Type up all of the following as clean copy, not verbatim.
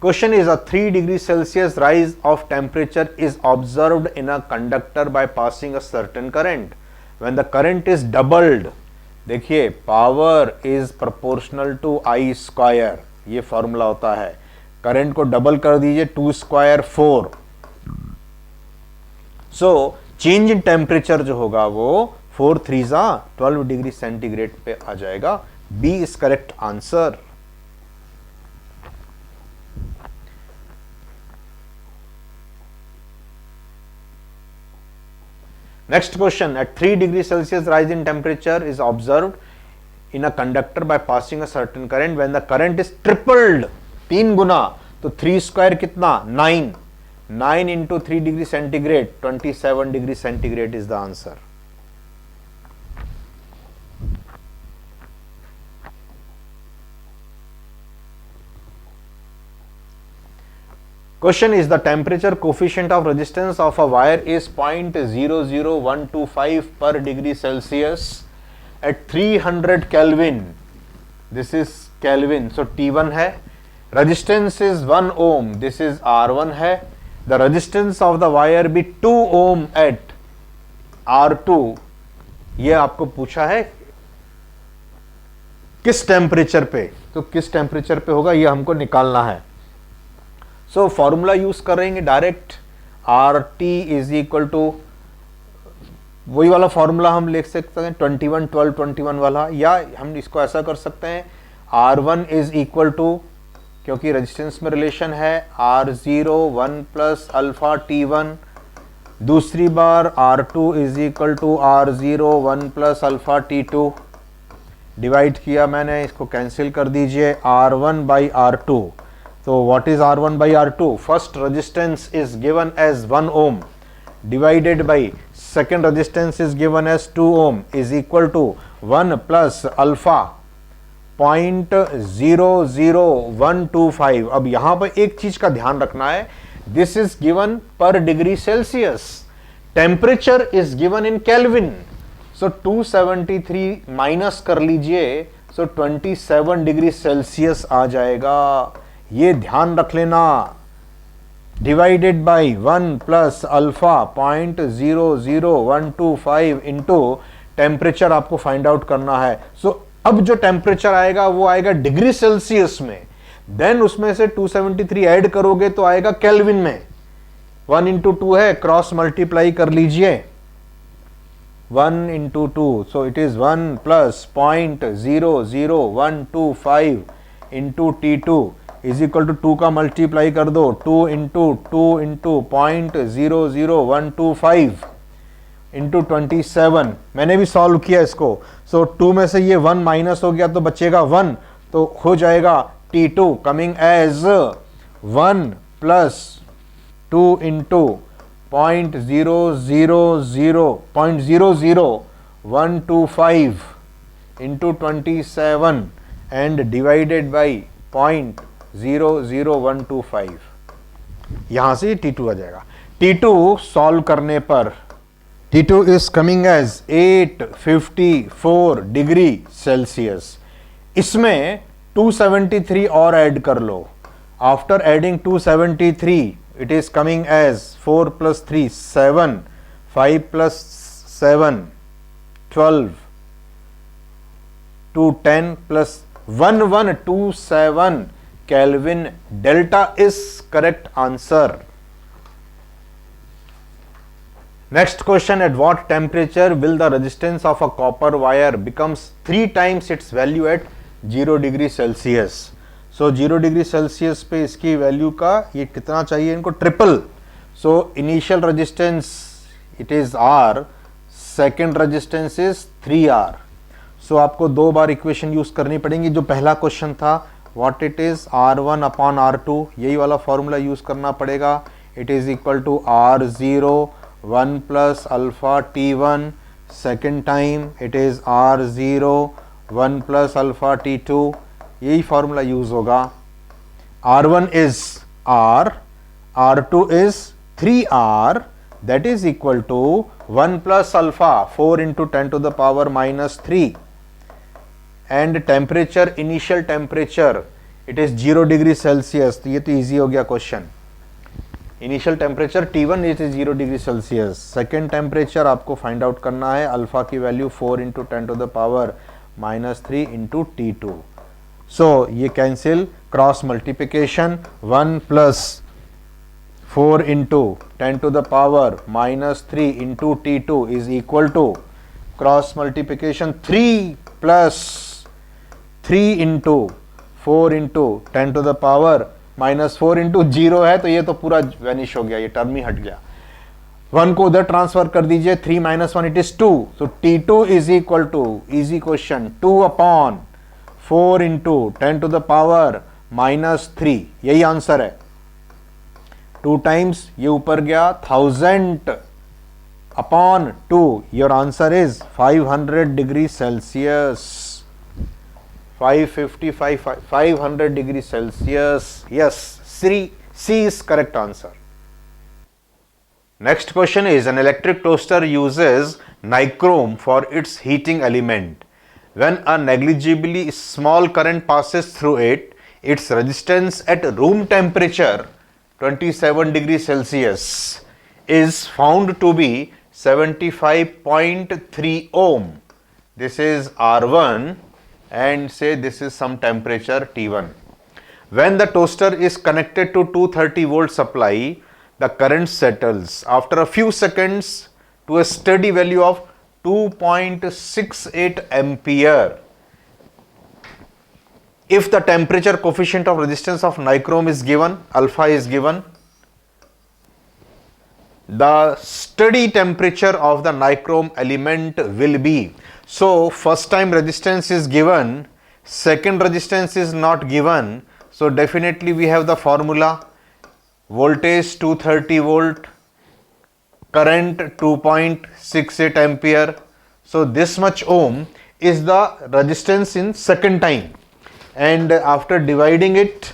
Question is a 3 degree Celsius rise of temperature is observed in a conductor by passing a certain current. When the current is doubled, देखिए power is proportional to I square, ये formula होता है. Current को double कर दीजिए, 2 square 4. So change in temperature जो होगा वो 4 3 12 डिग्री सेंटीग्रेड पे आ जाएगा. B is correct answer. Next question, at 3 degree Celsius rise in temperature is observed in a conductor by passing a certain current. When the current is tripled, 3 गुना, तो 3 square कितना 9, 9 into 3 degree centigrade, 27 degree centigrade is the answer. Question is the temperature coefficient of resistance of a wire is 0.00125 per degree Celsius at 300 Kelvin. This is Kelvin. So T1 है. Resistance is 1 ohm. This is R1 है. The resistance of the wire be 2 ohm at R2. ये आपको पूछा है किस temperature पे, तो किस टेम्परेचर पे होगा ये हमको निकालना है. सो फॉर्मूला यूज करेंगे direct. R T is equal to वही वाला फॉर्मूला हम लिख सकते हैं 21 12 21 वाला, या हम इसको ऐसा कर सकते हैं R1 इज इक्वल टू, क्योंकि रेजिस्टेंस में रिलेशन है, R0 1 प्लस अल्फा T1. दूसरी बार R2 is equal to R0 1 plus alpha T2. Divide किया मैंने, इसको कैंसिल कर दीजिए. R1 by R2. So what is R1 by R2? First resistance is given as 1 ohm divided by second resistance is given as 2 ohm is equal to 1 plus alpha 0.00125. अब यहाँ पर एक चीज का ध्यान रखना है, this is given per degree Celsius. Temperature is given in Kelvin. So 273 minus कर लीजिए, so 27 डिग्री सेल्सियस आ जाएगा. ये ध्यान रख लेना. Divided by 1 plus alpha 0.00125 into temperature आपको फाइंड आउट करना है. सो अब जो टेम्परेचर आएगा वो आएगा डिग्री सेल्सियस में, देन उसमें से 273 ऐड करोगे तो आएगा केल्विन में. 1 इंटू 2 है, क्रॉस मल्टीप्लाई कर लीजिए. 1 into 2, so it is 1 plus 0.00125 into T2 is equal to 2 का मल्टीप्लाई कर दो, 2 इंटू 0.00125 इंटू 27. मैंने भी सॉल्व किया इसको. सो 2 में से ये 1 माइनस हो गया तो बचेगा 1, तो हो जाएगा T2 coming as 1 plus 2 into 0.00125 into 27 and divided by 0.00125. यहां से T2 आ जाएगा. T2 सॉल्व करने पर T2 is coming as 854 degree Celsius. इसमें 273 और ऐड कर लो. After adding 273 it is coming as 4 plus 3 7, 5 plus 7 12, 2 10 plus 1127 Kelvin. Delta is correct answer. Next question, at what temperature will the resistance of a copper wire becomes 3 times its value at 0 degree Celsius? So 0 degree Celsius पे इसकी value का ये कितना चाहिए इनको, triple. So initial resistance it is R, second resistance is 3R. So आपको 2 बार equation use करनी पड़ेंगी. जो पहला क्वेश्चन था what it is R1 upon R2, यही वाला फॉर्मूला यूज करना पड़ेगा. It is equal to R0 1 plus alpha T1. Second time it is R0 1 plus alpha T2. यही फॉर्मूला यूज होगा. R1 is R, R2 is 3R, that is equal to 1 plus alpha 4 into 10 to the power -3. and temperature, initial temperature it is 0 degree Celsius, तो ये तो easy हो गया question. Initial temperature T1 it is 0 degree Celsius. Second temperature आपको find out करना है, alpha की value 4 into 10 to the power -3 into T2। So ये cancel, cross multiplication 1 plus 4 into 10 to the power -3 into T2 is equal to cross multiplication 3 plus 3 into 4 into 10 to the power -4 into 0 है, तो ये तो पूरा vanish हो गया, ये term ही हट गया। 1 को उधर ट्रांसफर कर दीजिए, 3 - 1 it is 2, so T2 is equal to, easy question, 2 upon 4 into 10 to the power -3, यही आंसर है। 2 टाइम्स ये ऊपर गया, 1000 upon 2, your answer is 500 degree Celsius, 500 degree Celsius. Yes, C is correct answer. Next question is, an electric toaster uses nichrome for its heating element. When a negligibly small current passes through it, its resistance at room temperature 27 degrees Celsius is found to be 75.3 ohm. This is R1 and say this is some temperature T1. When the toaster is connected to 230 volt supply, the current settles after a few seconds to a steady value of 2.68 ampere. If the temperature coefficient of resistance of nichrome is given, alpha is given, the steady temperature of the nichrome element will be. So first time resistance is given, second resistance is not given, so definitely we have the formula, voltage 230 volt, current 2.68 ampere, so this much ohm is the resistance in second time, and after dividing it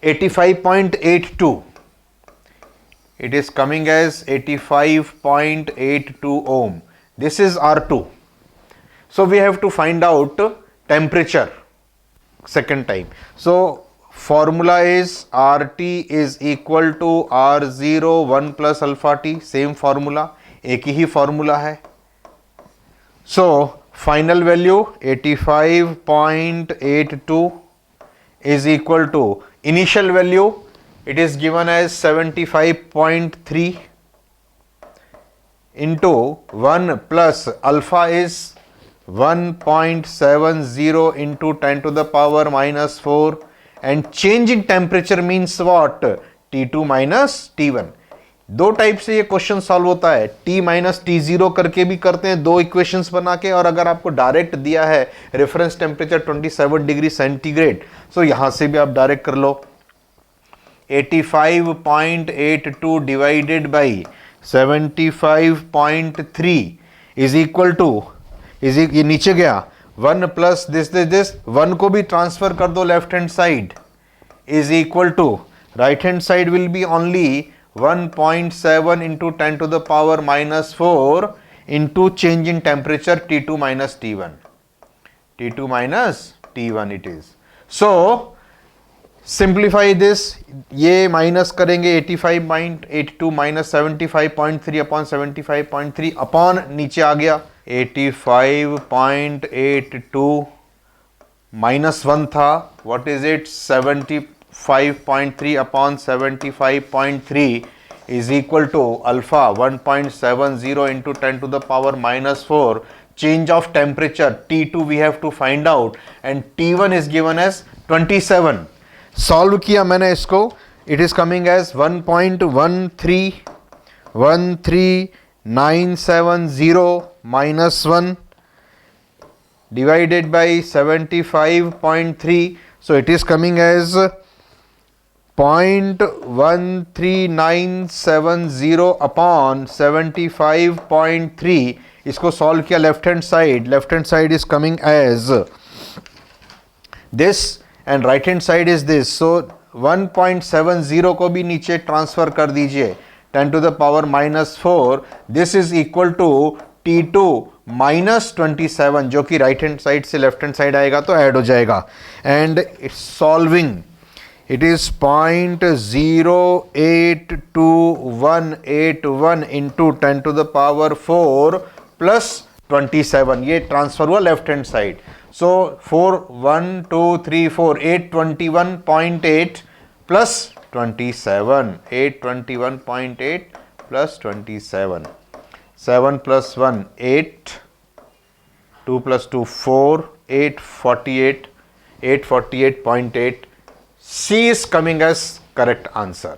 85.82, it is coming as 85.82 ohm. This is R2. So we have to find out temperature second time. So formula is RT is equal to R0 1 plus alpha T, same formula, एक ही formula है. So final value 85.82 is equal to initial value, it is given as 75.3 into 1 plus alpha is 1.70 into 10 to the power -4, and change in temperature means what? T2 minus T1. दो type से ये question solve होता है, T minus T0 करके भी करते हैं, दो इक्वेशंस बना के, और अगर आपको डायरेक्ट दिया है reference temperature 27 degree centigrade, so यहां से भी आप डायरेक्ट कर लो। 85.82 divided by 75.3 is equal to, ये नीचे गया 1 प्लस दिस 1 को भी ट्रांसफर कर दो left hand side, is equal to right hand side will be only 1.7 into 10 to the power -4 into change in temperature T2 minus T1. T2 minus T1 it is. So simplify this, ये minus करेंगे 85.82 minus 75.3 upon 75.3 upon नीचे आ गया 85.82 minus 1 था, what is it 75.3 upon 75.3 is equal to alpha 1.70 into 10 to the power -4. Change of temperature T2 we have to find out, and T1 is given as 27. Solve किया मैंने इसको, it is coming as 1.13970 minus 1 divided by 75.3, so it is coming as 0.13970 upon 75.3. इसको solve किया left hand side is coming as this and right hand side is this, so 1.70 को भी नीचे transfer कर दीजिए 10 to the power -4, this is equal to T2 minus 27 जो कि right hand side से लेफ्ट हैंड साइड आएगा तो ऐड हो जाएगा, and it's solving it is 0.082181 into 10 to the power 4 plus 27, ये ट्रांसफर हुआ left hand side. So 4 1 2 3 4 821.8 plus 27, 821.8 plus 27, 7 plus 1 8, 2 plus 2 4, 848, 848.8. C is coming as correct answer.